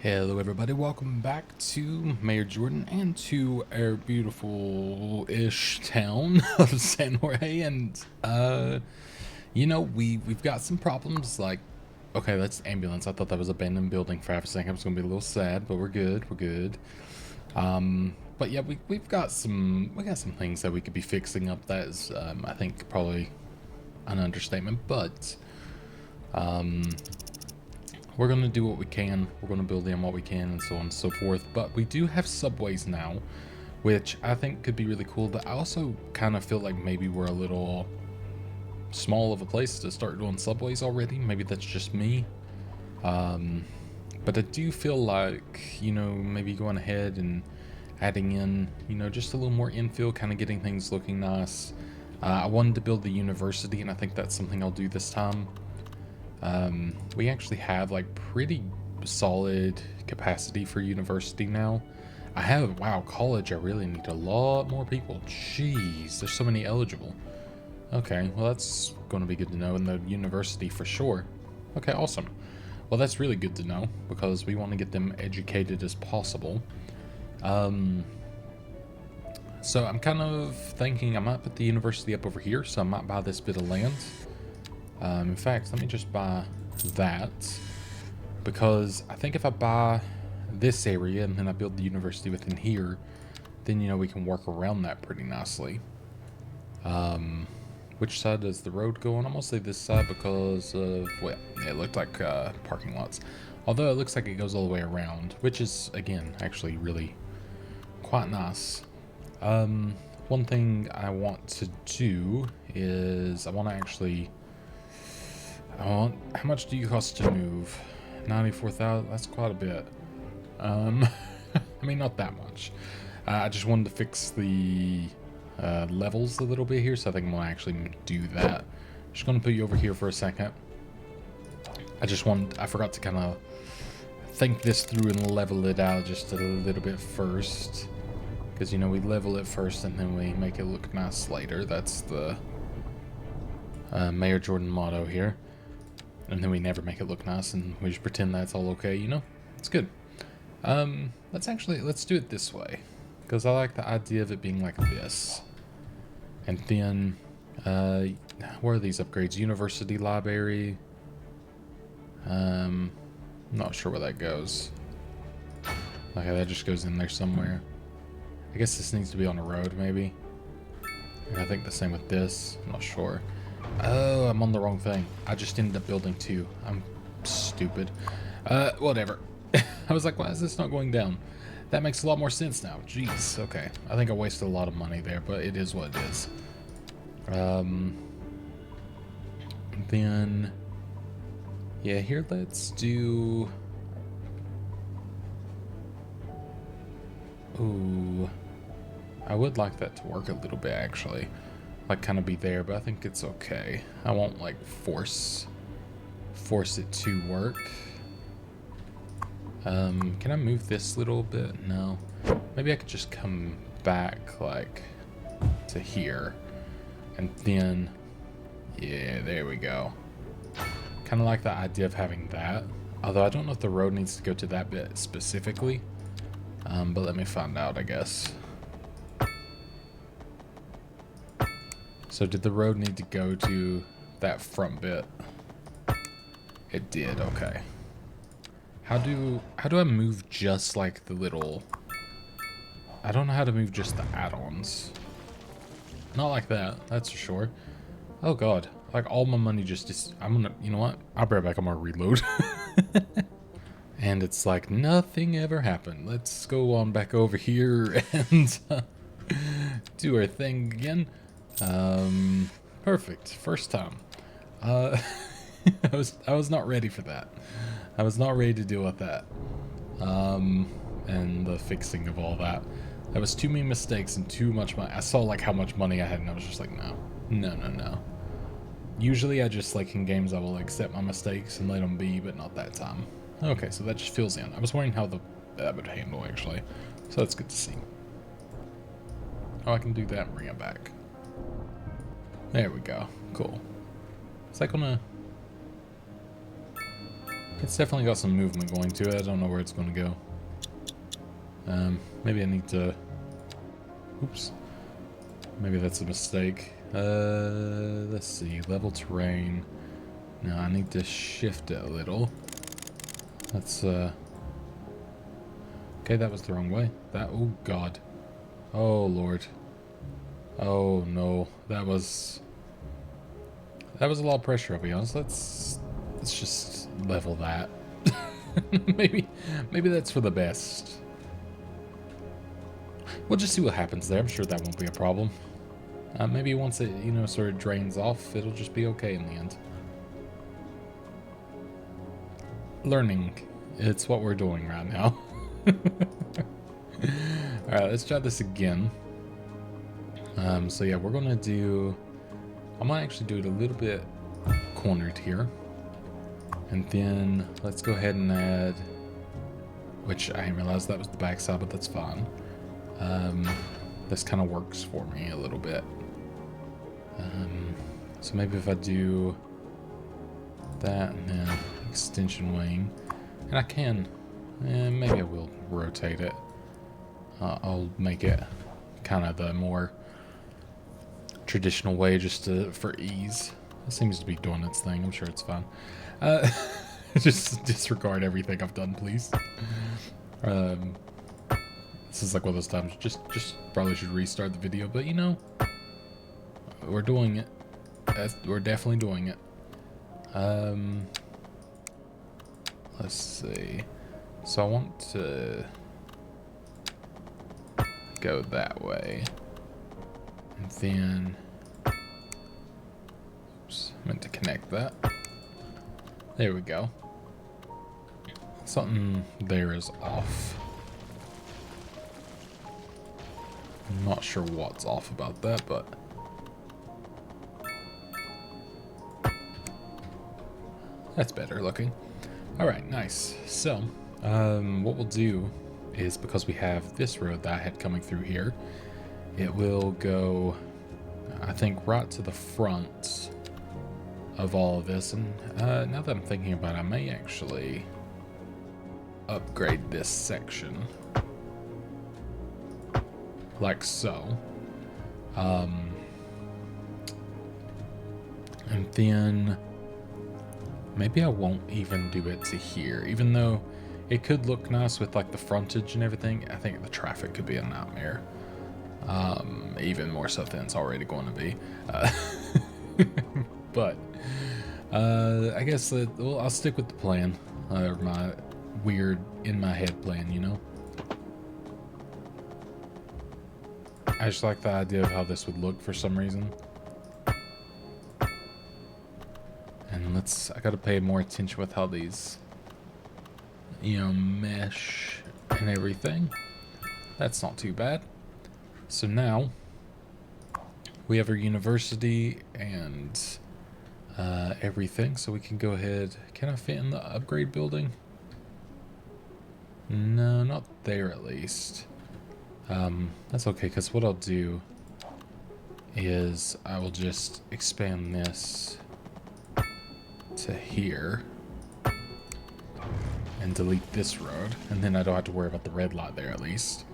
Hello everybody, welcome back to Mayor Jordan and to our beautiful-ish town of San Jorge. And we've got some problems. Like, okay, that's ambulance. I thought that was abandoned building for half a second. I was gonna be a little sad, but we're good. But yeah, we've got some things that we could be fixing up. That is I think probably an understatement, but we're going to do what we can. We're going to build in what we can and so on and so forth. But we do have subways now, which I think could be really cool. But I also kind of feel like maybe we're a little small of a place to start doing subways already. Maybe that's just me. But I do feel like, maybe going ahead and adding in, just a little more infill, kind of getting things looking nice. I wanted to build the university, and I think that's something I'll do this time. We actually have like pretty solid capacity for university now. Wow, college, I really need a lot more people. Jeez, there's so many eligible. Okay, well that's going to be good to know. In the university for sure. Okay, awesome. Well, that's really good to know because we want to get them educated as possible. So I'm kind of thinking I might put the university up over here, so I might buy this bit of land. In fact, let me just buy that, because I think if I buy this area and then I build the university within here, then we can work around that pretty nicely. Which side does the road go on? I'm gonna say this side because of, well, it looked like parking lots, although it looks like it goes all the way around, which is again actually really quite nice. One thing I want to do is I want to actually how much do you cost to move? 94,000. That's quite a bit. I mean, not that much. I just wanted to fix the levels a little bit here, so I think I'm gonna actually do that. Just gonna put you over here for a second. I forgot to kind of think this through and level it out just a little bit first, because we level it first and then we make it look nice later. That's the Mayor Jordan motto here. And then we never make it look nice and we just pretend that's all okay, It's good. Let's do it this way, because I like the idea of it being like this. And then, where are these upgrades? University library. Not sure where that goes. Okay, that just goes in there somewhere. I guess this needs to be on a road, maybe. And I think the same with this. I'm not sure. Oh, I'm on the wrong thing. I just ended up building two. I'm stupid. Whatever. I was like, why is this not going down? That makes a lot more sense now. Jeez, okay. I think I wasted a lot of money there, but it is what it is. Then, yeah, here let's do... Ooh. I would like that to work a little bit, actually. Like kind of be there, but I think it's okay. I won't like force it to work. Can I move this little bit? No. Maybe I could just come back like to here, and then yeah, there we go. Kind of like the idea of having that. Although I don't know if the road needs to go to that bit specifically. But let me find out, I guess. So did the road need to go to that front bit? It did, okay. How do I move just like the little... I don't know how to move just the add-ons. Not like that, that's for sure. Oh god, like all my money just I'm gonna, you know what? I'll be right back, I'm gonna reload. And it's like nothing ever happened. Let's go on back over here and do our thing again. Perfect. First time. I was not ready for that. I was not ready to deal with that. And the fixing of all that. That was too many mistakes and too much money. I saw like how much money I had and I was just like, no. Usually I just like in games I will accept my mistakes and let them be, but not that time. Okay, so that just fills in. I was wondering how that would handle actually. So that's good to see. Oh, I can do that and bring it back. There we go. Cool. Is that gonna... It's definitely got some movement going to it. I don't know where it's going to go. Maybe I need to... Oops. Maybe that's a mistake. Let's see. Level terrain. No, I need to shift it a little. That's, okay, that was the wrong way. Oh, God. Oh, Lord. Oh, no. That was a lot of pressure, I'll be honest. Let's just level that. maybe that's for the best. We'll just see what happens there. I'm sure that won't be a problem. Maybe once it, you know, sort of drains off, it'll just be okay in the end. Learning. It's what we're doing right now. Alright, let's try this again. So yeah, we're gonna do... I might actually do it a little bit cornered here. And then let's go ahead and add... Which I didn't realize that was the backside, but that's fine. This kind of works for me a little bit. So maybe if I do that and then extension wing, and I can, maybe I will rotate it. I'll make it kind of the more traditional way just for ease. It seems to be doing its thing. I'm sure it's fine. Just disregard everything I've done, please. This is like one of those times, just probably should restart the video, but you know, we're doing it. We're definitely doing it. Let's see. So I want to go that way. And then, oops, I meant to connect that. There we go. Something there is off. I'm not sure what's off about that, but that's better looking. Alright, nice. So, what we'll do is, because we have this road that I had coming through here, it will go, I think, right to the front of all of this. And now that I'm thinking about it, I may actually upgrade this section. Like so. And then maybe I won't even do it to here, even though it could look nice with like the frontage and everything. I think the traffic could be a nightmare, even more so than it's already going to be. But I guess well, I'll stick with the plan, or my weird in my head plan, you know. I just like the idea of how this would look for some reason. And I gotta pay more attention with how these, you know, mesh and everything. That's not too bad. So now we have our university and everything, so we can go ahead. Can I fit in the upgrade building? No, not there at least. That's okay, because what I'll do is I will just expand this to here and delete this road, and then I don't have to worry about the red light there at least.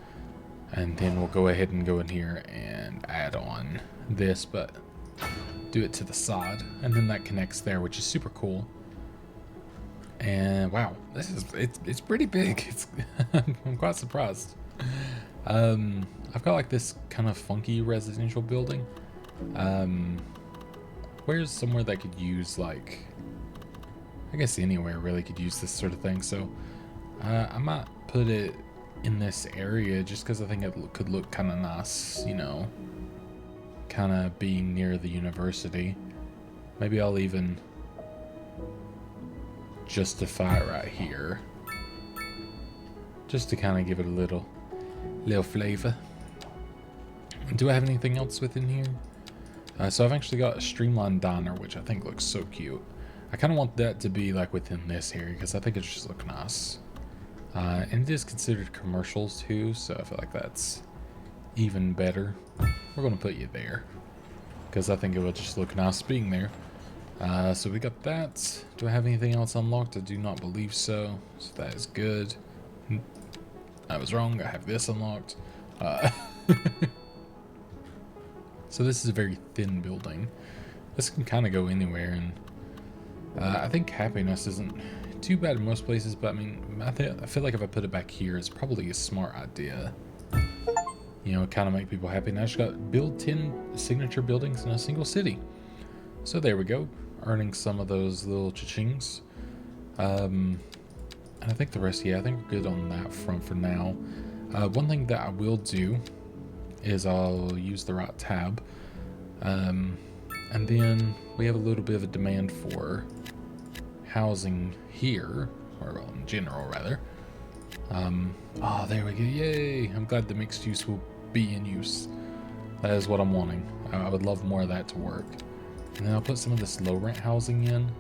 And then we'll go ahead and go in here and add on this, but do it to the side, and then that connects there, which is super cool. And wow, it's pretty big. I'm quite surprised. I've got like this kind of funky residential building. Where's somewhere that could use, like, I guess anywhere really could use this sort of thing. So I might put it in this area just because I think it could look kind of nice, you know, kind of being near the university. Maybe I'll even justify it right here, just to kind of give it a little flavor. Do I have anything else within here? So I've actually got a streamlined diner, which I think looks so cute. I kind of want that to be like within this area because I think it just looks nice. And it is considered commercials too, so I feel like that's even better. We're going to put you there because I think it would just look nice being there. So we got that. Do I have anything else unlocked? I do not believe so. So that is good. I was wrong. I have this unlocked. Uh, so this is a very thin building. This can kind of go anywhere, and I think happiness isn't too bad in most places, but I mean, I feel like if I put it back here, it's probably a smart idea. You know, kind of make people happy. And I just got build 10 signature buildings in a single city. So there we go, earning some of those little cha-chings. And I think the rest, yeah, I think we're good on that front for now. One thing that I will do is I'll use the right tab. And then we have a little bit of a demand for housing here, or well, in general rather. Oh, there we go, yay! I'm glad the mixed use will be in use. That is what I'm wanting. I would love more of that to work. And then I'll put some of this low rent housing in,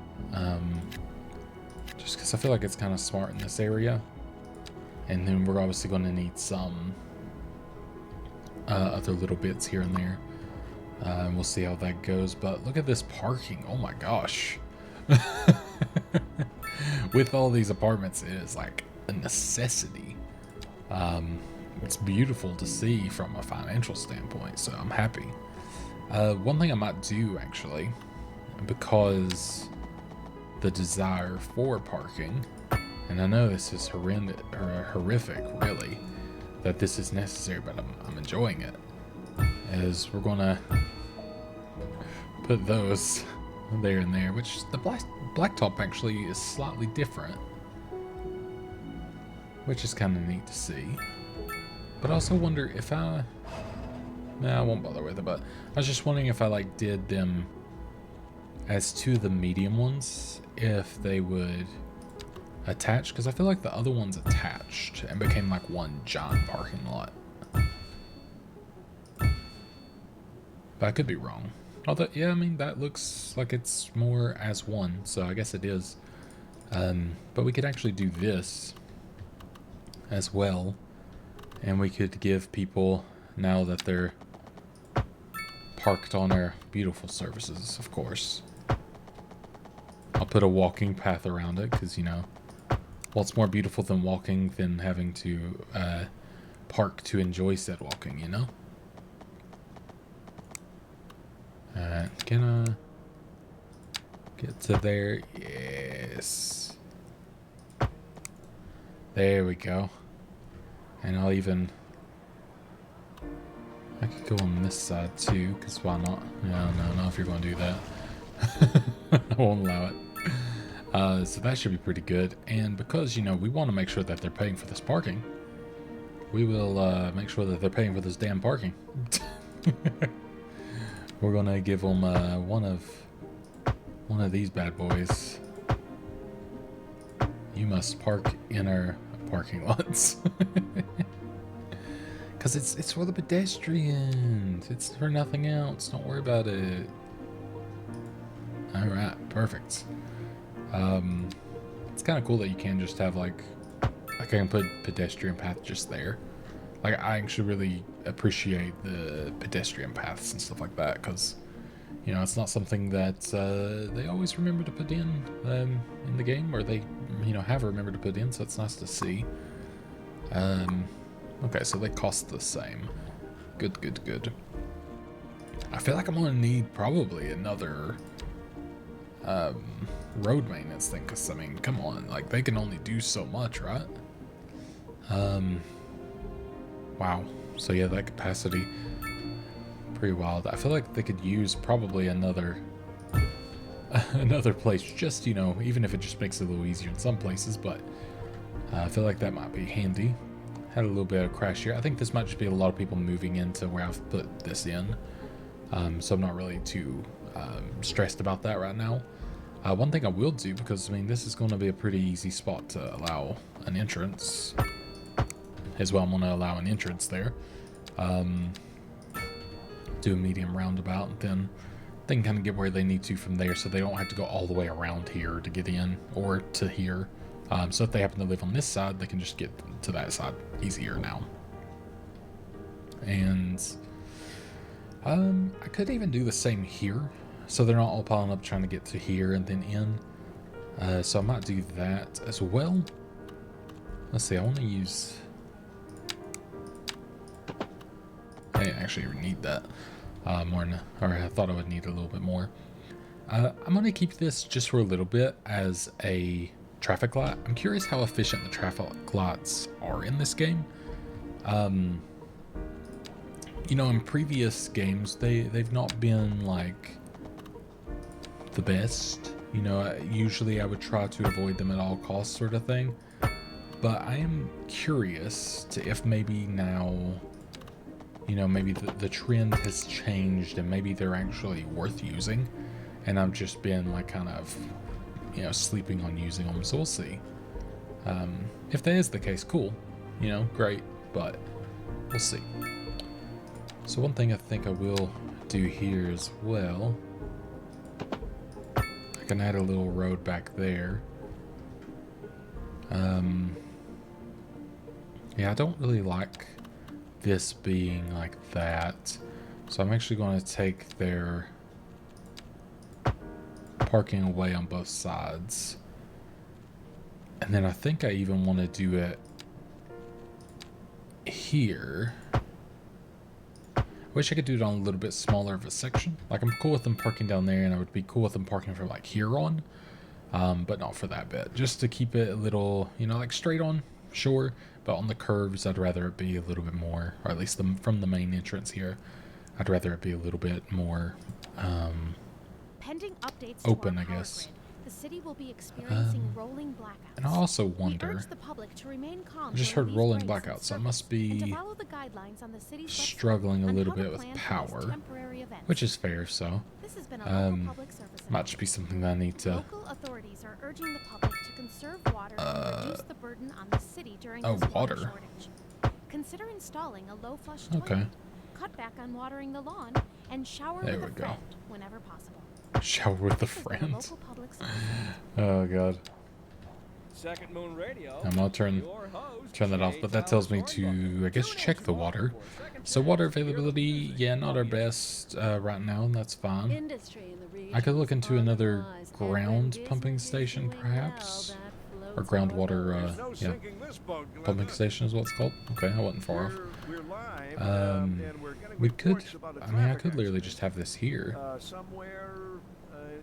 just because I feel like it's kind of smart in this area. And then we're obviously going to need some other little bits here and there. We'll see how that goes, but look at this parking. Oh my gosh. With all these apartments, it is like a necessity. It's beautiful to see from a financial standpoint, so I'm happy. One thing I might do, actually, because the desire for parking, and I know this is horrendous or horrific, really, that this is necessary, but I'm enjoying it, is we're gonna put those there and there, which the blacktop actually is slightly different, which is kind of neat to see. But I also wonder if I won't bother with it, but I was just wondering if I like did them as two of the medium ones, if they would attach, because I feel like the other ones attached and became like one giant parking lot. But I could be wrong. Although, yeah, I mean, that looks like it's more as one, so I guess it is. But we could actually do this as well, and we could give people, now that they're parked on our beautiful surfaces, of course. I'll put a walking path around it, because, you know, what's more beautiful than walking than having to park to enjoy said walking, you know? Can I get to there? Yes. There we go. And I'll even... I could go on this side too, because why not? No, if you're going to do that. I won't allow it. So that should be pretty good. And because, you know, we want to make sure that they're paying for this parking, we will make sure that they're paying for this damn parking. We're going to give them one of these bad boys. You must park in our parking lots. Because it's for the pedestrians. It's for nothing else. Don't worry about it. Alright, perfect. It's kind of cool that you can just have like I can put pedestrian path just there. Like, I actually really appreciate the pedestrian paths and stuff like that, because, you know, it's not something that they always remember to put in the game, or they, you know, have remembered to put in, so it's nice to see. Okay, so they cost the same. Good. I feel like I'm going to need probably another road maintenance thing, because, I mean, come on, like, they can only do so much, right? Wow. So yeah, that capacity, pretty wild. I feel like they could use probably another place, just, you know, even if it just makes it a little easier in some places, but I feel like that might be handy. Had a little bit of crash here. I think this might just be a lot of people moving into where I've put this in. So I'm not really too stressed about that right now. One thing I will do, because, I mean, this is going to be a pretty easy spot to allow an entrance, as well. I'm going to allow an entrance there. Do a medium roundabout, and then they can kind of get where they need to from there, so they don't have to go all the way around here to get in, or to here. So if they happen to live on this side, they can just get to that side easier now. And I could even do the same here, so they're not all piling up trying to get to here and then in. So I might do that as well. Let's see, I want to use... I didn't actually need that more than, or I thought I would need a little bit more. I'm going to keep this just for a little bit as a traffic light. I'm curious how efficient the traffic lights are in this game. You know, in previous games, they've not been like the best. You know, usually I would try to avoid them at all costs, sort of thing. But I am curious to if maybe now, you know, maybe the trend has changed and maybe they're actually worth using. And I've just been like kind of, you know, sleeping on using them. So we'll see. If that is the case, cool. You know, great. But we'll see. So one thing I think I will do here as well, I can add a little road back there. Yeah, I don't really like this being like that. So I'm actually going to take their parking away on both sides. And then I think I even want to do it here. I wish I could do it on a little bit smaller of a section. Like, I'm cool with them parking down there, and I would be cool with them parking from like here on. But not for that bit. Just to keep it a little, you know, like straight on, sure. But on the curves, I'd rather it be a little bit more, or at least from the main entrance here, I'd rather it be a little bit more Pending updates open, to I our guess. power grid, the city will be experiencing rolling blackouts. And I also We wonder, urge the public to remain calm I just during heard these rolling breaks and blackouts, so I must circles, and to be follow the guidelines on the city's website struggling a on little how to bit with plan for these power, temporary events. which is fair, so This has been a local public service might just be something that I need to... Local authorities are urging the public to conserve water and reduce the burden on the city during oh, this water water. shortage. Consider installing a low flush toilet. Okay. Cut back on watering the lawn and shower There with we a go. friend whenever possible. Shower with a This has been a friend. local public service. Oh god. Second Moon Radio. I'm gonna turn that off, but that tells me to, I guess, check the water. So water availability, yeah, not our best right now, and that's fine. I could look into another ground pumping station, perhaps, or groundwater, yeah, pumping station is what it's called. Okay, I wasn't far off. We could, I mean, I could literally just have this here. Somewhere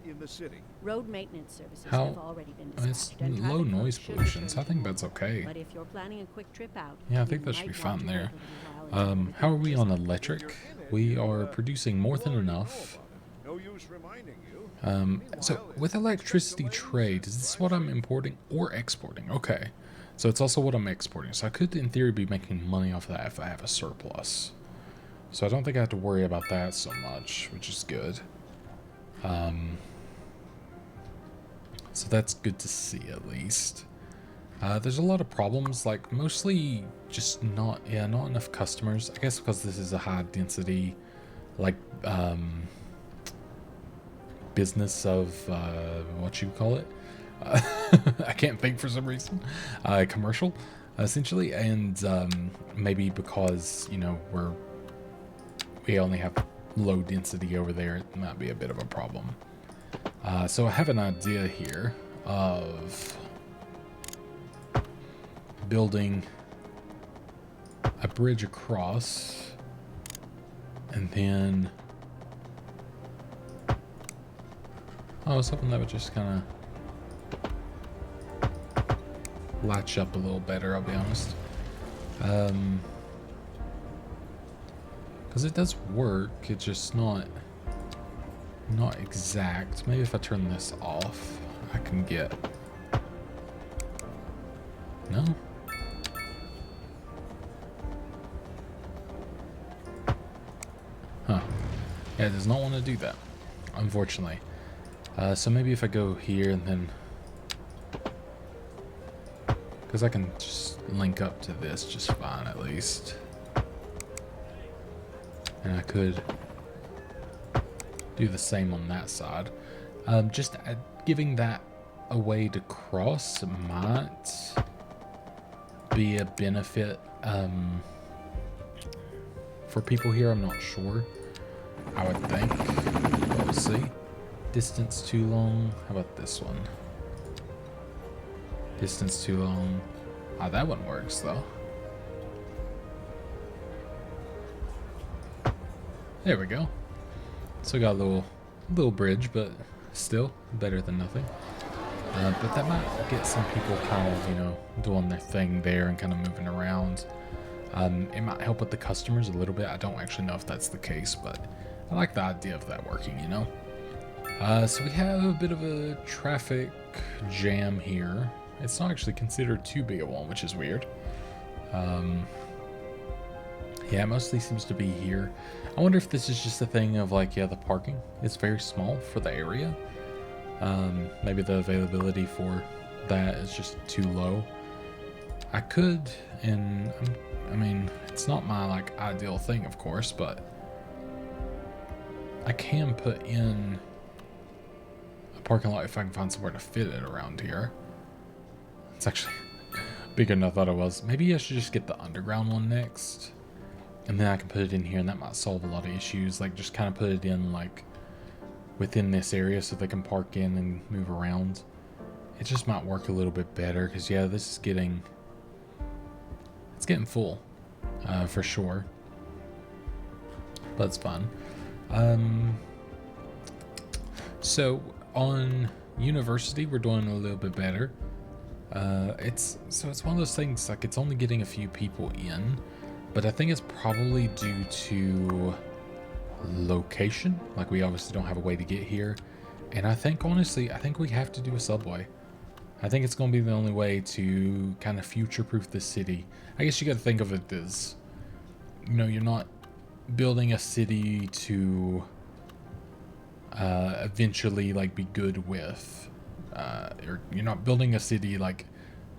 in the city. Road maintenance services How? have already been I mean, it's dispatched, and low traffic noise flow should pollution, so I return think to that's normal. okay. But if you're planning a quick trip out, Yeah, I you think that should might be want fine to there. wait a while until How are the we on electric? We are producing more than enough. No use reminding you. So with electricity trade, is this what I'm importing or exporting? Okay. So it's also what I'm exporting. So I could, in theory, be making money off of that if I have a surplus. So I don't think I have to worry about that so much, which is good. So that's good to see, at least. There's a lot of problems, like mostly just not enough customers. I guess because this is a high density, like, business of, what you call it? I can't think for some reason. Commercial, essentially, and maybe because, you know, we only have low density over there, it might be a bit of a problem. So I have an idea here of building a bridge across, and then I was hoping that would just kind of latch up a little better, I'll be honest. Because it does work, it's just not exact. Maybe if I turn this off, I can get... No? Huh. Yeah, it does not want to do that, unfortunately. So maybe if I go here and then... Because I can just link up to this just fine, at least. And I could do the same on that side. Just giving that a way to cross might be a benefit for people here. I'm not sure. I would think. We'll see. Distance too long. How about this one? Distance too long. Ah, that one works though. There we go. So we got a little bridge, but still better than nothing. But that might get some people kind of, you know, doing their thing there and kind of moving around. It might help with the customers a little bit. I don't actually know if that's the case, but I like the idea of that working, you know. So we have a bit of a traffic jam here. It's not actually considered too big a one, which is weird. Yeah, it mostly seems to be here. I wonder if this is just a thing of like, yeah, the parking is very small for the area. Maybe the availability for that is just too low. I could, and I mean, it's not my like ideal thing, of course, but I can put in a parking lot if I can find somewhere to fit it around here. It's actually bigger than I thought it was. Maybe I should just get the underground one next. And then I can put it in here, and that might solve a lot of issues. Like, just kind of put it in, like, within this area so they can park in and move around. It just might work a little bit better, because, yeah, this is getting... It's getting full, for sure. But it's fun. So, on University, we're doing a little bit better. It's one of those things, like, it's only getting a few people in. But I think it's probably due to location. Like, we obviously don't have a way to get here. And I think, honestly, I think we have to do a subway. I think it's going to be the only way to kind of future-proof the city. I guess you got to think of it as, you know, you're not building a city to eventually, like, be good with. Or you're not building a city, like,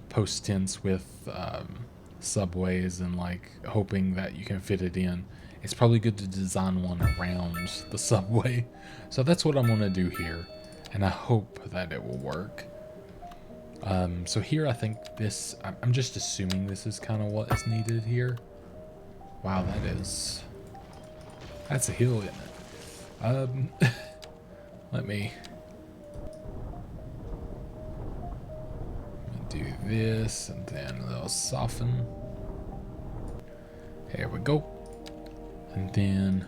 post-tense with... subways and like hoping that you can fit it in. It's probably good to design one around the subway. So that's what I'm gonna do here, and I hope that it will work. So here I think this, I'm just assuming this is kind of what is needed here. Wow, that's a hill, isn't it? Let me do this, and then a little soften. Here we go. And then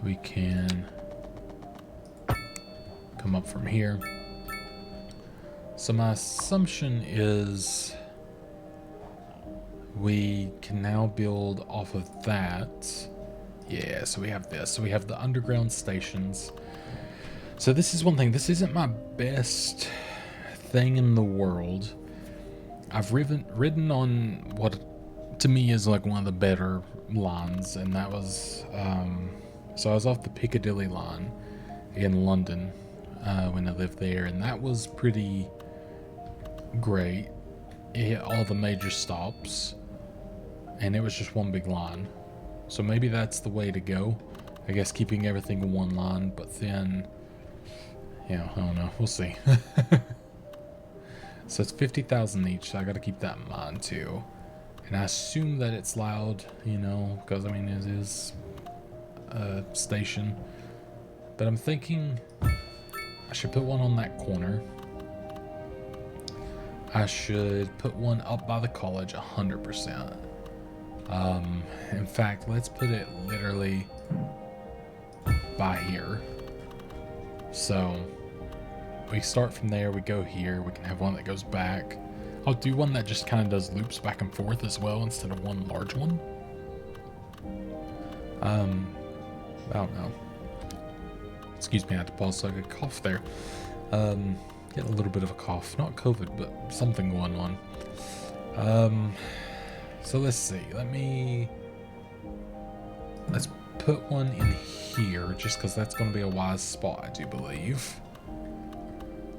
we can come up from here. So my assumption is we can now build off of that. Yeah, so we have this. So we have the underground stations. So this is one thing. This isn't my best thing in the world. I've ridden on what to me is like one of the better lines, and that was so I was off the Piccadilly line in London when I lived there, and that was pretty great. It hit all the major stops, and it was just one big line. So maybe that's the way to go. I guess keeping everything in one line, but then... yeah, I don't know. We'll see. So it's 50,000 each, so I got to keep that in mind too. And I assume that it's loud, you know, because I mean it is a station. But I'm thinking I should put one on that corner. I should put one up by the college 100%. In fact, let's put it literally by here. So we start from there, we go here, we can have one that goes back. I'll do one that just kind of does loops back and forth as well instead of one large one. I don't know. Excuse me, I had to pause so I could cough there. Get a little bit of a cough, not COVID, but something going on. So let's see, let's put one in here just because that's going to be a wise spot, I do believe.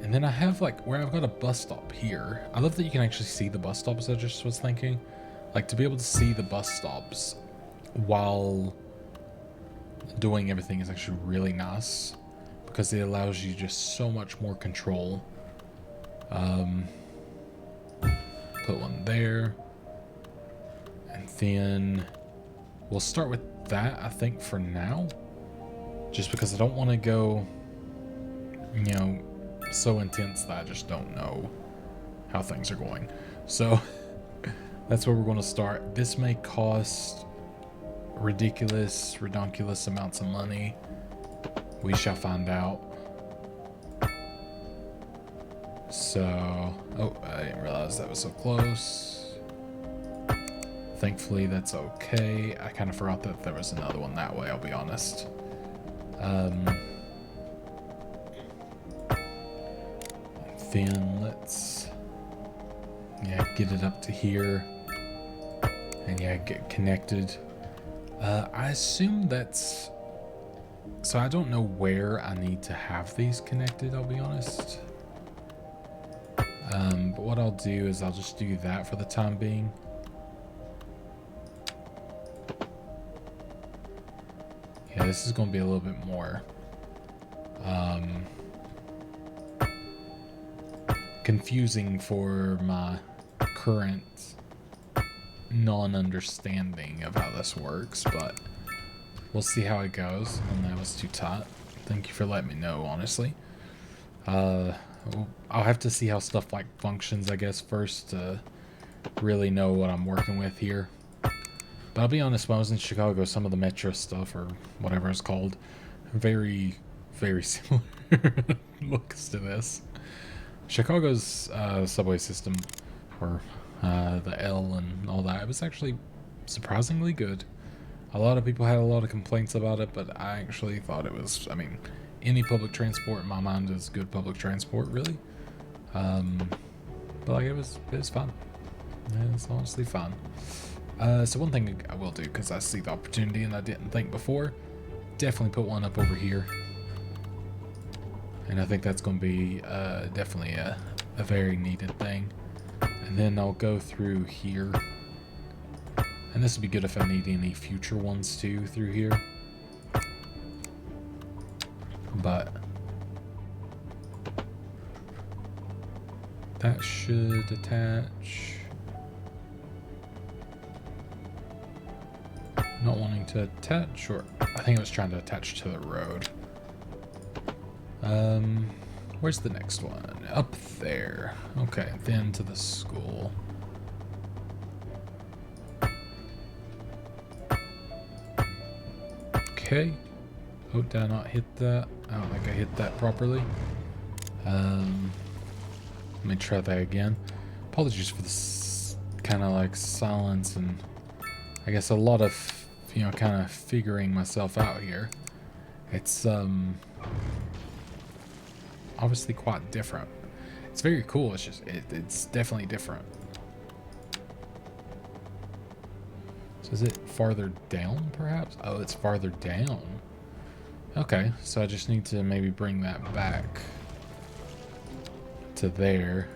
And then I have like where I've got a bus stop here. I love that you can actually see the bus stops. I just was thinking, like, to be able to see the bus stops while doing everything is actually really nice because it allows you just so much more control. Put one there, and then we'll start with that, I think, for now. just because I don't want to go, you know, so intense that I just don't know how things are going. So that's where we're going to start. This may cost redonkulous amounts of money. We shall find out. So, oh, I didn't realize that was so close. Thankfully, that's okay. I kind of forgot that there was another one that way, I'll be honest. Then let's, yeah, get it up to here. And yeah, get connected. I assume that's, so I don't know where I need to have these connected, I'll be honest. But what I'll do is I'll just do that for the time being. Yeah, this is going to be a little bit more confusing for my current non-understanding of how this works, but we'll see how it goes. And that was too tight. Thank you for letting me know, honestly. I'll have to see how stuff like functions, I guess, first to really know what I'm working with here. But I'll be honest, when I was in Chicago, some of the metro stuff, or whatever it's called, very, very similar looks to this. Chicago's subway system, or the L and all that, it was actually surprisingly good. A lot of people had a lot of complaints about it, but I actually thought it was, I mean, any public transport in my mind is good public transport, really. But like, it was fun. Yeah, it's honestly fun. So one thing I will do, because I see the opportunity and I didn't think before, definitely put one up over here. And I think that's going to be definitely a very needed thing. And then I'll go through here. And this would be good if I need any future ones too through here. But that should attach. Not wanting to attach, or I think it was trying to attach to the road. Where's the next one? Up there. Okay, then to the school. Okay. Oh, did I not hit that? I don't think I hit that properly. Let me try that again. Apologies for this kind of like silence and I guess a lot of, you know, kind of figuring myself out here. It's obviously quite different. It's very cool. It's just it's definitely different. So is it farther down perhaps? Oh, it's farther down. Okay, so I just need to maybe bring that back to there.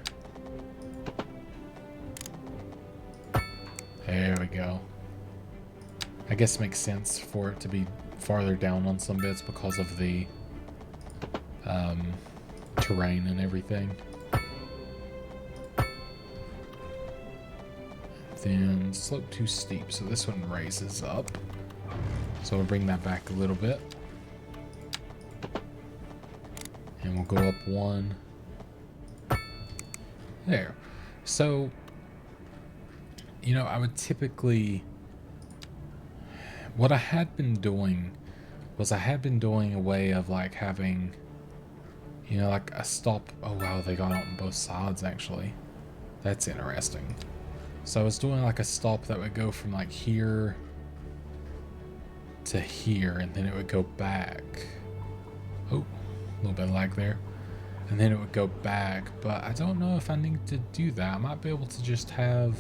There we go. I guess it makes sense for it to be farther down on some bits because of the terrain and everything. Then slope too steep, so this one raises up. So we'll bring that back a little bit. And we'll go up one. There. So, you know, I would typically... What I had been doing was I had been doing a way of like having, you know, like a stop. Oh wow, they got out on both sides actually. That's interesting. So I was doing like a stop that would go from like here to here, and then it would go back. Oh, a little bit of lag there. And then it would go back, but I don't know if I need to do that. I might be able to just have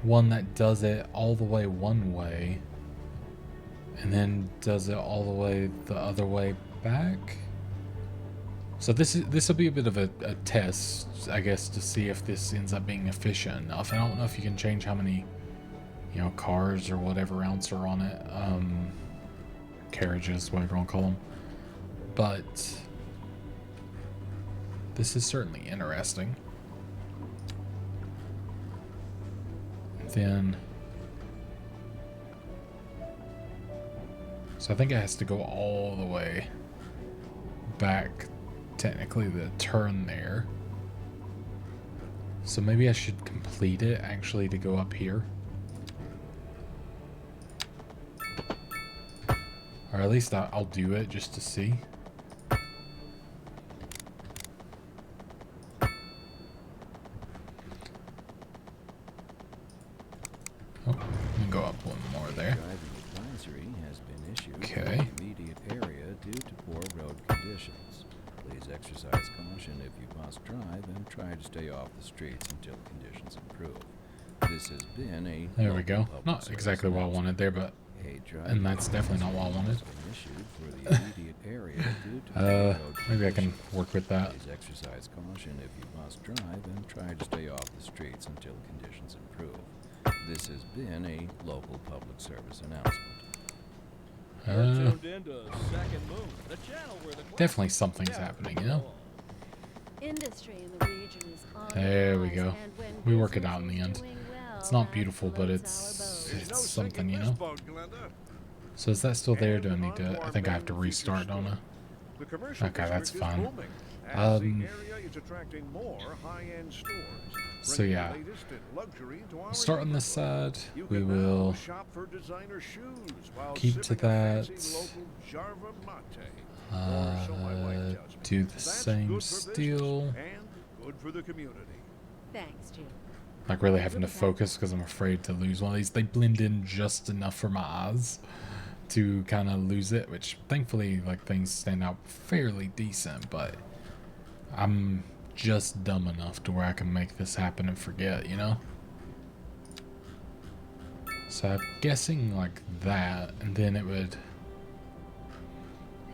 one that does it all the way one way and then does it all the way the other way back. So this will be a bit of a test, I guess, to see if this ends up being efficient enough. I don't know if you can change how many, you know, cars or whatever else are on it, carriages, whatever you want to call them, but this is certainly interesting. Then So I think it has to go all the way back, technically, the turn there. So maybe I should complete it, actually, to go up here. Or at least I'll do it just to see. Oh, let me go up one more there. Driving advisory has been issued Okay. for the immediate area due to poor road conditions. Please exercise caution if you must drive and try to stay off the streets until conditions improve. This has been a There we local go. public Not service exactly what I wanted there, but and that's definitely not what I wanted. has been issued for the immediate area due to poor road Maybe I can conditions. work with that. Please exercise caution if you must drive and try to stay off the streets until conditions improve. This has been a local public service announcement. You're tuned into Second Moon, the channel where the Definitely something's happening, you know? Industry in the region is on the There we rise, go. and when We work it business out in the is end. doing well, It's not that beautiful, but floats our boat. There's no it's something, sinking you this know? boat, Glenda. So is that still there? Do I And need to? on I our think I have to main restart, feature don't I? street. The commercial Okay, that's district is fine. booming, as the Um, area is attracting more high-end stores. So bringing yeah, the latest in luxury to our start on this neighborhood. side. You We can now will shop for designer shoes while keep to sipping a fancy that. local Jarva mate. Or so my wife tells me. Do the That's same good for business still. and good for the community. Thanks, Jim. Like really having to focus because I'm afraid to lose one of these. They blend in just enough for my eyes to kind of lose it, which thankfully like things stand out fairly decent, but I'm just dumb enough to where I can make this happen and forget, you know? So I'm guessing like that, and then it would,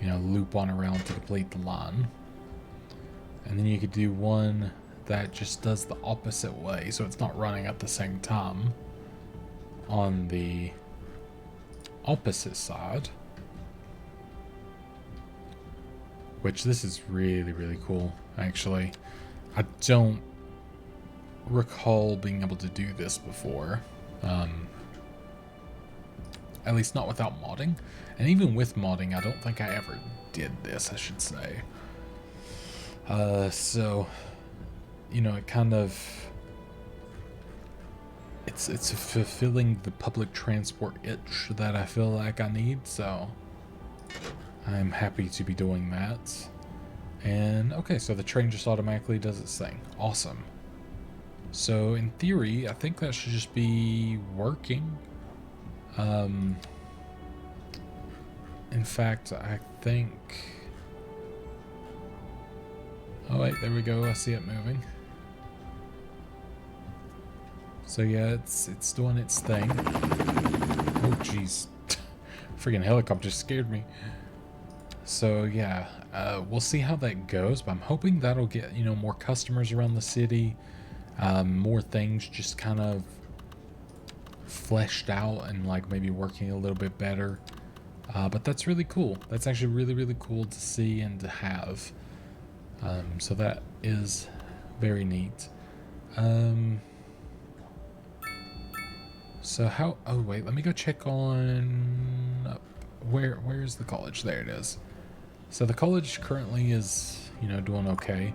you know, loop on around to complete the line. And then you could do one that just does the opposite way, so it's not running at the same time on the opposite side. Which this is really, really cool, actually. I don't recall being able to do this before. At least not without modding. And even with modding, I don't think I ever did this, I should say. So, you know, it kind of... It's fulfilling the public transport itch that I feel like I need, so... I'm happy to be doing that. And, okay, so the train just automatically does its thing. Awesome. So, in theory, I think that should just be working. In fact, I think... Oh, wait, there we go. I see it moving. So, yeah, it's doing its thing. Oh, jeez. Freaking helicopter scared me. So yeah, we'll see how that goes, but I'm hoping that'll get, you know, more customers around the city, more things just kind of fleshed out and like maybe working a little bit better. But that's really cool. That's actually really, really cool to see and to have. So that is very neat. So how, oh wait, let me go check on, where's the college? There it is. So the college currently is, you know, doing okay.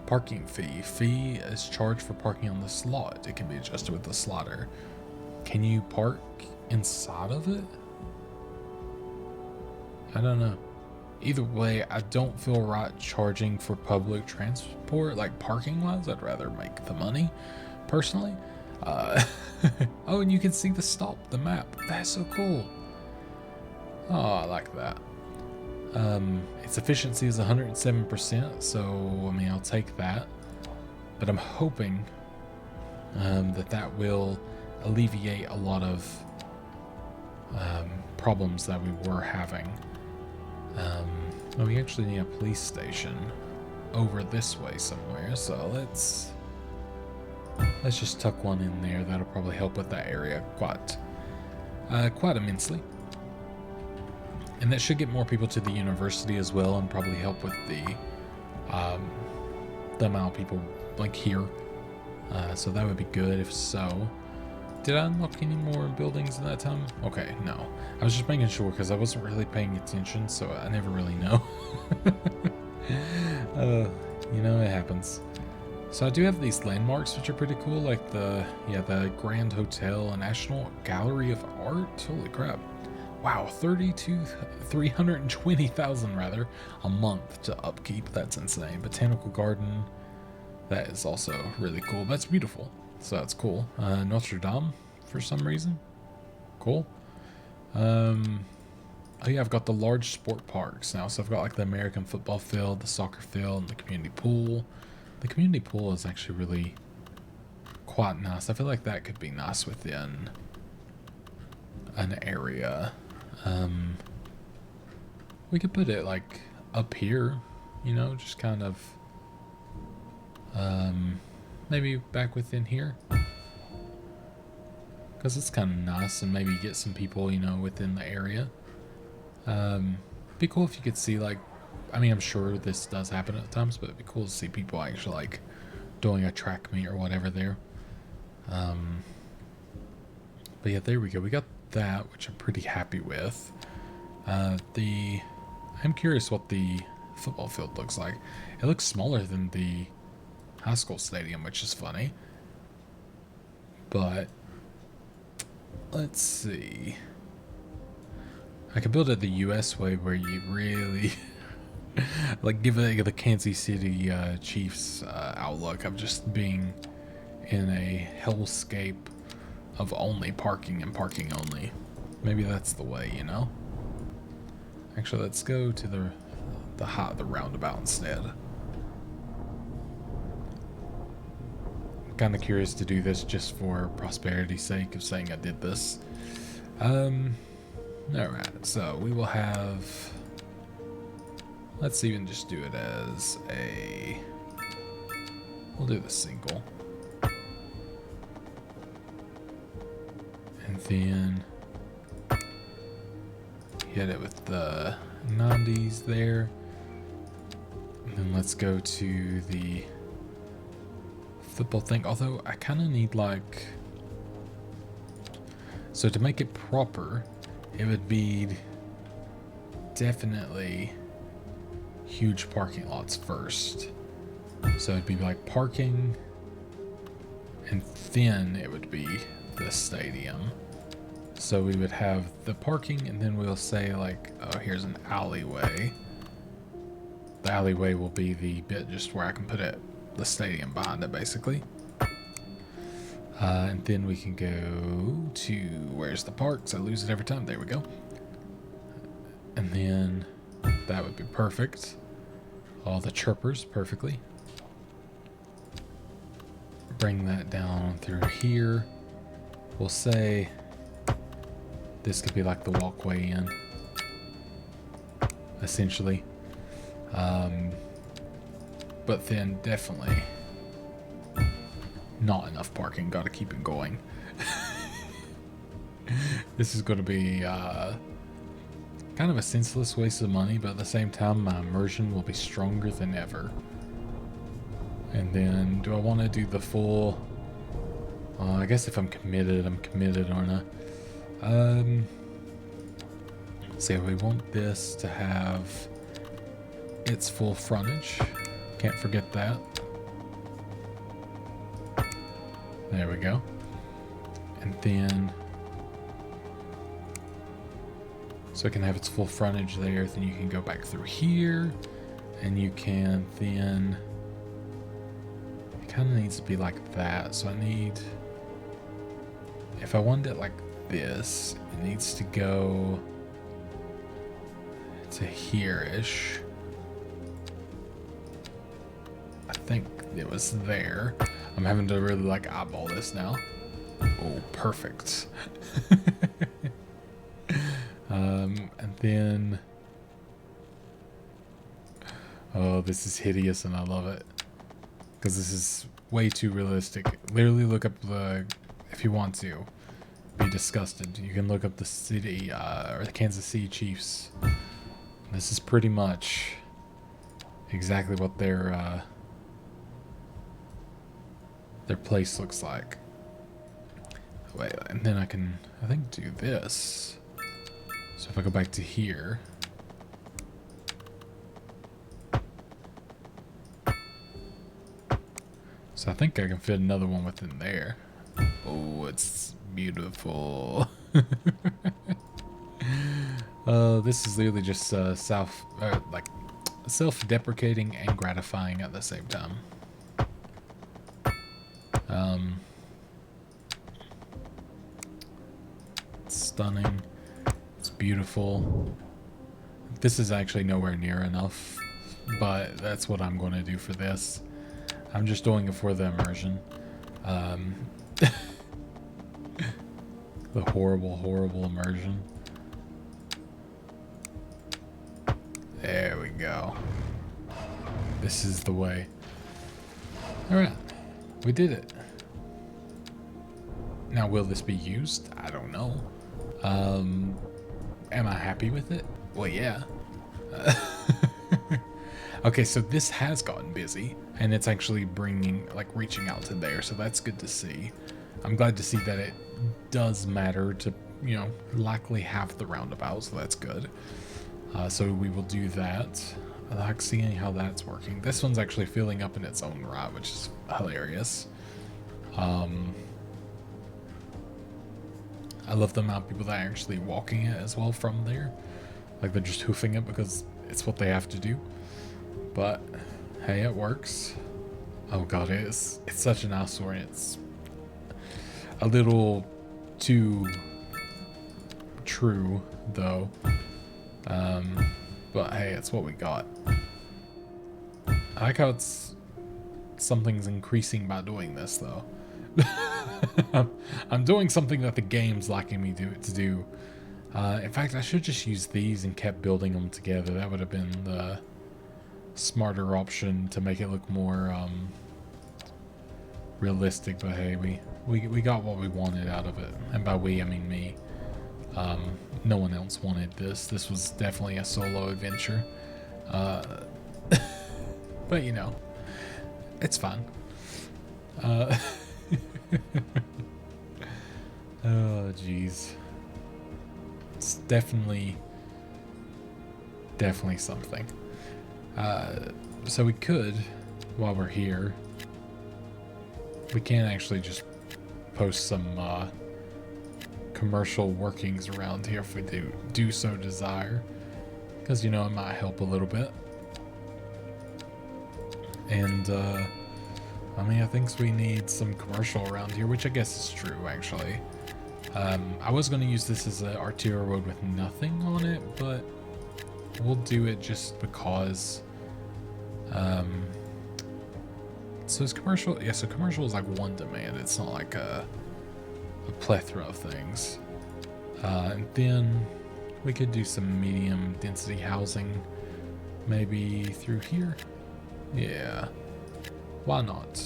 Parking fee. Fee is charged for parking on the slot. It can be adjusted with the slotter. Can you park inside of it? I don't know. Either way, I don't feel right charging for public transport, like parking wise. I'd rather make the money, personally. Oh, and you can see the stop, the map. That's so cool. Oh, I like that. Its efficiency is 107%, so I mean, I'll take that. But I'm hoping that will alleviate a lot of problems that we were having. Oh, we actually need a police station over this way somewhere, so let's just tuck one in there. That'll probably help with that area quite immensely. And that should get more people to the university as well, and probably help with the amount of people like here. So that would be good if so. Did I unlock any more buildings in that time? Okay, no. I was just making sure because I wasn't really paying attention, so I never really know. You know, it happens. So I do have these landmarks, which are pretty cool, like the Grand Hotel and National Gallery of Art. Holy crap. Wow, 320,000 rather a month to upkeep. That's insane. Botanical Garden. That is also really cool. That's beautiful. So that's cool. Notre Dame for some reason. Cool. Oh yeah, I've got the large sport parks now. So I've got like the American football field, the soccer field, and the community pool. The community pool is actually really quite nice. I feel like that could be nice within an area. We could put it like up here, you know, just kind of maybe back within here, because it's kind of nice, and maybe get some people, you know, within the area. Be cool if you could see, like, I mean, I'm sure this does happen at times, but it'd be cool to see people actually like doing a track meet or whatever there. But yeah, there we go. We got that, which I'm pretty happy with. I'm curious what the football field looks like. It looks smaller than the high school stadium, which is funny. But let's see. I could build it the US way, where you really like give it the Kansas City Chiefs outlook of just being in a hellscape of only parking and parking only. Maybe that's the way, you know. Actually, let's go to the roundabout instead. I'm kind of curious to do this just for prosperity's sake of saying I did this. Alright, so we will have, let's even just do it as a, we'll do the single. And then hit it with the 90s there. And then let's go to the football thing. Although I kind of need like, so to make it proper, it would be definitely huge parking lots first. So it'd be like parking, and then it would be the stadium. So we would have the parking, and then we'll say like, oh, here's an alleyway. The alleyway will be the bit just where I can put it, the stadium behind it, basically. And then we can go to, where's the parks? I lose it every time. There we go. And then that would be perfect. All the chirpers perfectly. Bring that down through here. We'll say this could be like the walkway in, essentially. But then definitely not enough parking. Got to keep it going. This is going to be kind of a senseless waste of money, but at the same time, my immersion will be stronger than ever. And then, do I want to do the full? I guess if I'm committed, aren't I? So we want this to have its full frontage. Can't forget that. There we go. And then, so it can have its full frontage there. Then you can go back through here, and you can then, it kind of needs to be like that. So I need, if I wanted it like this, it needs to go to here-ish. I think it was there. I'm having to really like eyeball this now. Oh, perfect. And then, oh, this is hideous and I love it. Because this is way too realistic. Literally look up the, if you want to be disgusted, you can look up the city, or the Kansas City Chiefs. This is pretty much exactly what their place looks like. Wait, and then I can, I think, do this. So if I go back to here. So I think I can fit another one within there. Oh, it's beautiful. This is literally just like self-deprecating and gratifying at the same time. It's stunning. It's beautiful. This is actually nowhere near enough, but that's what I'm going to do for this. I'm just doing it for the immersion. The horrible, horrible immersion. There we go. This is the way. Alright. We did it. Now, will this be used? I don't know. Am I happy with it? Well, yeah. Okay, so this has gotten busy, and it's actually bringing, like, reaching out to there, so that's good to see. I'm glad to see that it does matter to, you know, likely have the roundabout, so that's good. So we will do that. I like seeing how that's working. This one's actually filling up in its own right, which is hilarious. I love the amount of people that are actually walking it as well from there. Like, they're just hoofing it because it's what they have to do. But hey, it works. Oh god, it's such an eyesore, and it's a little too true though. But hey, it's what we got. I like how something's increasing by doing this though. I'm doing something that the game's liking me to do. In fact, I should just use these and kept building them together. That would have been the smarter option to make it look more realistic. But hey, we got what we wanted out of it, and by we I mean me. No one else wanted this. This was definitely a solo adventure. But you know, it's fun. Oh jeez. It's definitely something. So we could, while we're here, we can actually just post some commercial workings around here if we do so desire, because you know it might help a little bit. And I mean, I think we need some commercial around here, which I guess is true actually. I was going to use this as an arterial road with nothing on it, but we'll do it just because. So is commercial? Yeah, so commercial is like one demand. It's not like a plethora of things. And then we could do some medium density housing, maybe through here. Yeah, why not?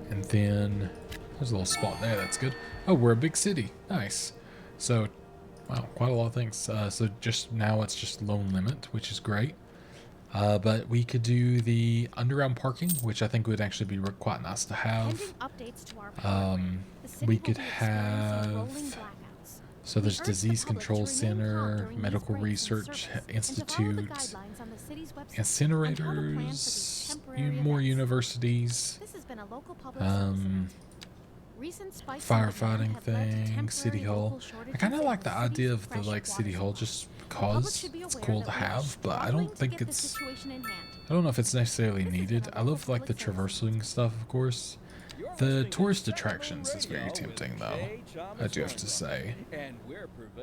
And then there's a little spot there. That's good. Oh, we're a big city. Nice. So, wow, quite a lot of things. So just now it's just loan limit, which is great. But we could do the underground parking, which I think would actually be quite nice to have. We could have, so there's Disease Control Center, Medical Research Institute, incinerators, more universities, firefighting thing, City Hall. I kind of like the idea of the City Hall just because it's cool to have, but I don't think it's, I don't know if it's necessarily needed. I love like the traversing stuff, of course. The tourist attractions is very tempting though, I do have to say.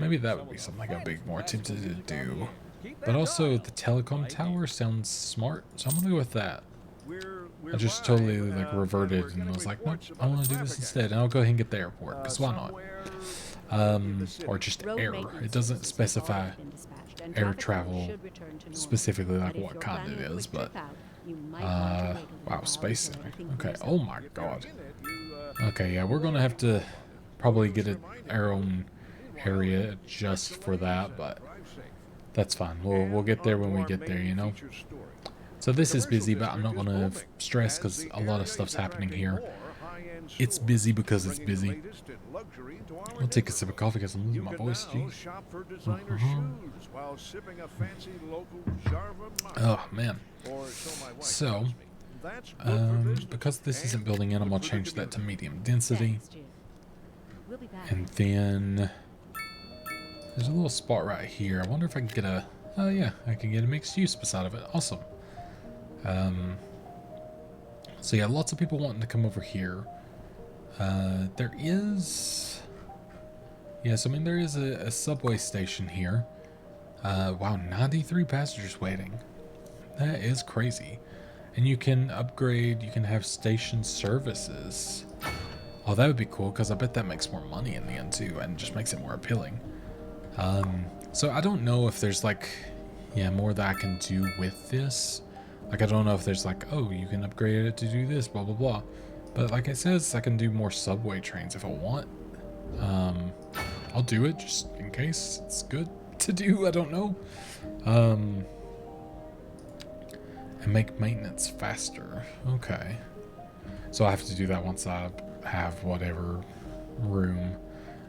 Maybe that would be something I'd be more tempted to do. But also the telecom tower sounds smart, so I'm gonna go with that. I just totally reverted and was like, nope, I want to do this instead, and I'll go ahead and get the airport, because why not? Or just air. It doesn't specify air travel specifically like what kind it is, but wow, space center. Okay, oh my god. Okay, yeah, we're gonna have to probably get our own area just for that, but that's fine. We'll get there when we get there, you know. So this is busy, but I'm not gonna stress because a lot of stuff's happening here. it's busy because it's bringing the busy. latest in luxury into our I'll take a sip of coffee because I'm You losing my can voice. now Jeez. shop for designer shoes while sipping a fancy local Jarva matcha. Oh man. Or so my wife So, tells me. That's good for business because this isn't and building in, I'm good gonna for the change that to community. medium density, Thanks, Jim. We'll be back. and then there's a little spot right here. I wonder if I can get a. Oh yeah, I can get a mixed use beside of it. Awesome. So yeah, lots of people wanting to come over here. There is. Yes, I mean there is a subway station here. Wow, 93 passengers waiting. That is crazy. And you can upgrade, you can have station services. Oh, that would be cool, because I bet that makes more money in the end too, and just makes it more appealing. So I don't know if there's like, yeah, more that I can do with this. Like, I don't know if there's like, oh, you can upgrade it to do this, blah, blah, blah. But like it says, I can do more subway trains if I want. I'll do it just in case it's good to do, I don't know. And make maintenance faster. Okay. So I have to do that once I have whatever room,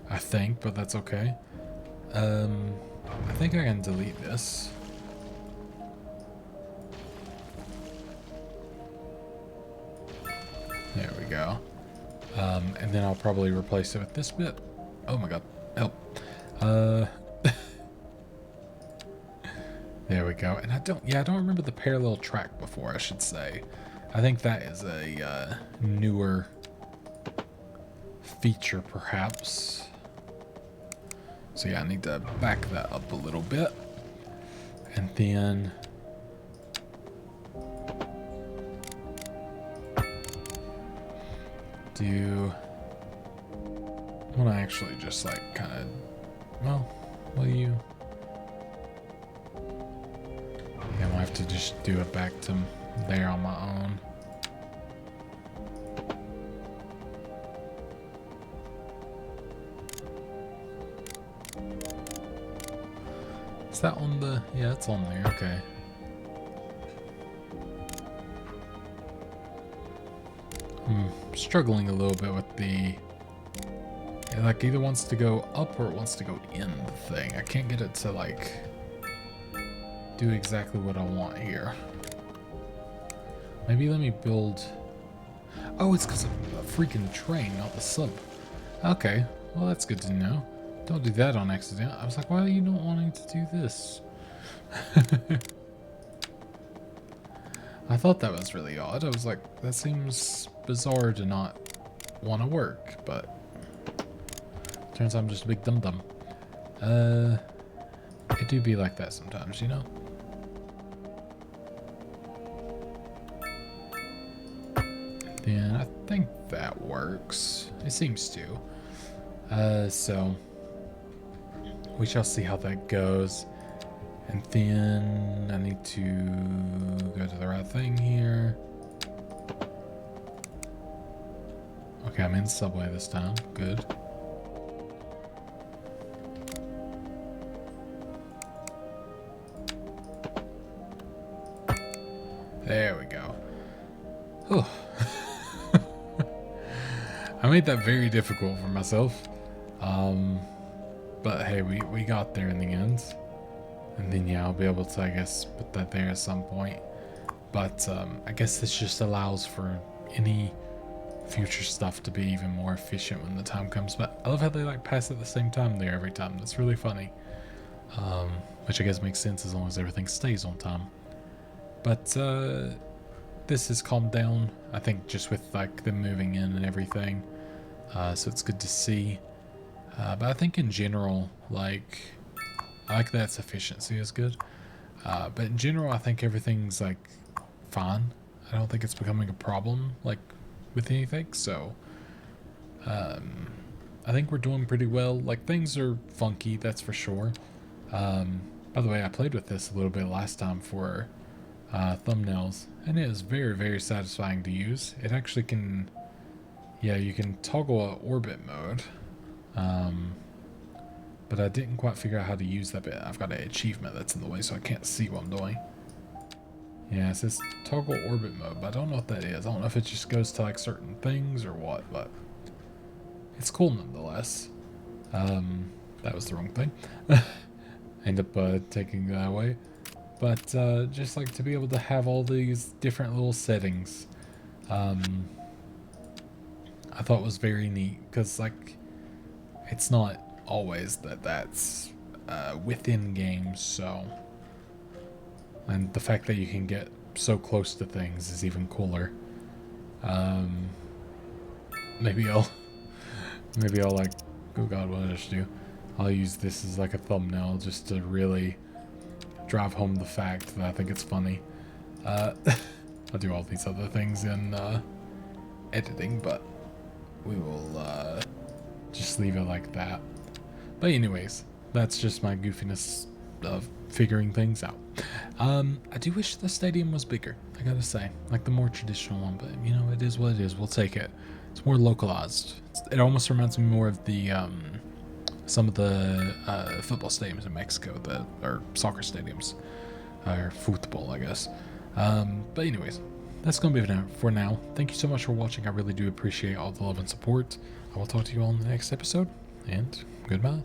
I think, but that's okay. I think I can delete this. There we go. And then I'll probably replace it with this bit. Oh my god, help. There we go. And I don't remember the parallel track before, I should say. I think that is a newer feature, perhaps. So yeah, I need to back that up a little bit. And then I want to actually just like kind of, well, will you? Yeah, I'm gonna have to just do it back to there on my own. Is that on the, yeah, it's on there, okay. I'm struggling a little bit with the, it like either wants to go up or it wants to go in the thing. I can't get it to like do exactly what I want here. Maybe let me build, oh, it's because of a freaking train, not the sub. Okay, well that's good to know. Don't do that on accident. I was like, why are you not wanting to do this? I thought that was really odd. I was like, that seems bizarre to not want to work, but turns out I'm just a big dum-dum. It do be like that sometimes, you know? Then I think that works. It seems to. So we shall see how that goes. And then I need to go to the right thing here. Okay, I'm in subway this time. Good. There we go. Oh. I made that very difficult for myself. But hey, we got there in the end. And then yeah, I'll be able to, I guess, put that there at some point. But I guess this just allows for any future stuff to be even more efficient when the time comes. But I love how they like pass at the same time there every time. That's really funny. Which I guess makes sense as long as everything stays on time. But this has calmed down, I think, just with like them moving in and everything. So it's good to see. But I think in general, like, I like that its efficiency is good. But in general, I think everything's like fine. I don't think it's becoming a problem like with anything. So I think we're doing pretty well. Like, things are funky, that's for sure. By the way, I played with this a little bit last time for thumbnails, and it is very, very satisfying to use. It actually can, yeah, you can toggle a orbit mode. But I didn't quite figure out how to use that bit. I've got an achievement that's in the way, so I can't see what I'm doing. Yeah, it says toggle orbit mode, but I don't know what that is. I don't know if it just goes to like certain things or what, but it's cool nonetheless. That was the wrong thing. End up taking that away. But just like to be able to have all these different little settings, I thought was very neat, because like it's not always that's within games, so. And the fact that you can get so close to things is even cooler. Maybe I'll like, oh god, what did I just do? I'll use this as like a thumbnail just to really drive home the fact that I think it's funny. I'll do all these other things in editing, but we will just leave it like that. But anyways, that's just my goofiness of figuring things out. I do wish the stadium was bigger, I gotta say, like the more traditional one, but you know, it is what it is. We'll take it. It's more localized. It almost reminds me more of the some of the football stadiums in Mexico, or soccer stadiums, or football, I guess. But anyways, that's gonna be it for now. Thank you so much for watching. I really do appreciate all the love and support. I will talk to you all in the next episode, and goodbye.